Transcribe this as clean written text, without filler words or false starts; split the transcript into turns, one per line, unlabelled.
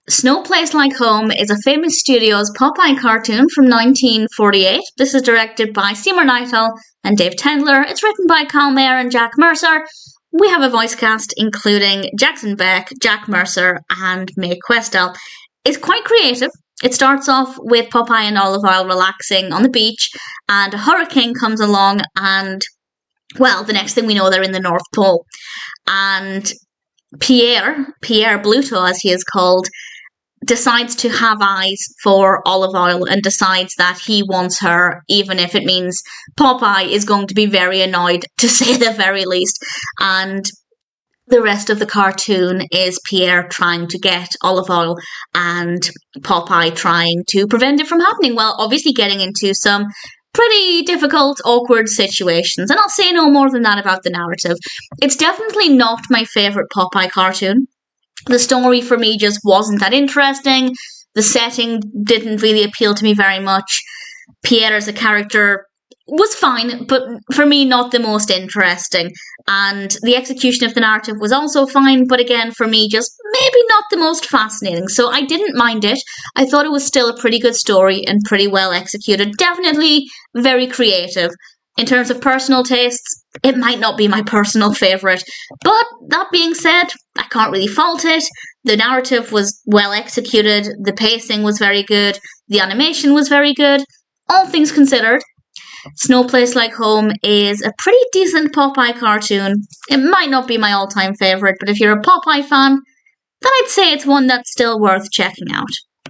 Snow Place Like Home is a famous studio's Popeye cartoon from 1948. This is directed by Seymour Nighthall and Dave Tendler. It's written by Meyer and Jack Mercer. We have a voice cast including Jackson Beck, Jack Mercer, and Mae Questel. It's quite creative. It starts off with Popeye and Olive Oyl relaxing on the beach, and a hurricane comes along, and, well, the next thing we know, they're in the North Pole. And Pierre Bluto, as he is called, decides to have eyes for Olive Oyl and decides that he wants her, even if it means Popeye is going to be very annoyed, to say the very least. And the rest of the cartoon is Pierre trying to get Olive Oyl and Popeye trying to prevent it from happening, while obviously getting into some pretty difficult, awkward situations. And I'll say no more than that about the narrative. It's definitely not my favourite Popeye cartoon. The story for me just wasn't that interesting. The setting didn't really appeal to me very much. Pierre as a character was fine, but for me not the most interesting. And the execution of the narrative was also fine, but again for me just maybe not the most fascinating. So I didn't mind it. I thought it was still a pretty good story and pretty well executed. Definitely very creative. In terms of personal tastes, it might not be my personal favourite. But that being said, I can't really fault it. The narrative was well executed. The pacing was very good. The animation was very good. All things considered, Snow Place Like Home is a pretty decent Popeye cartoon. It might not be my all-time favourite, but if you're a Popeye fan, then I'd say it's one that's still worth checking out.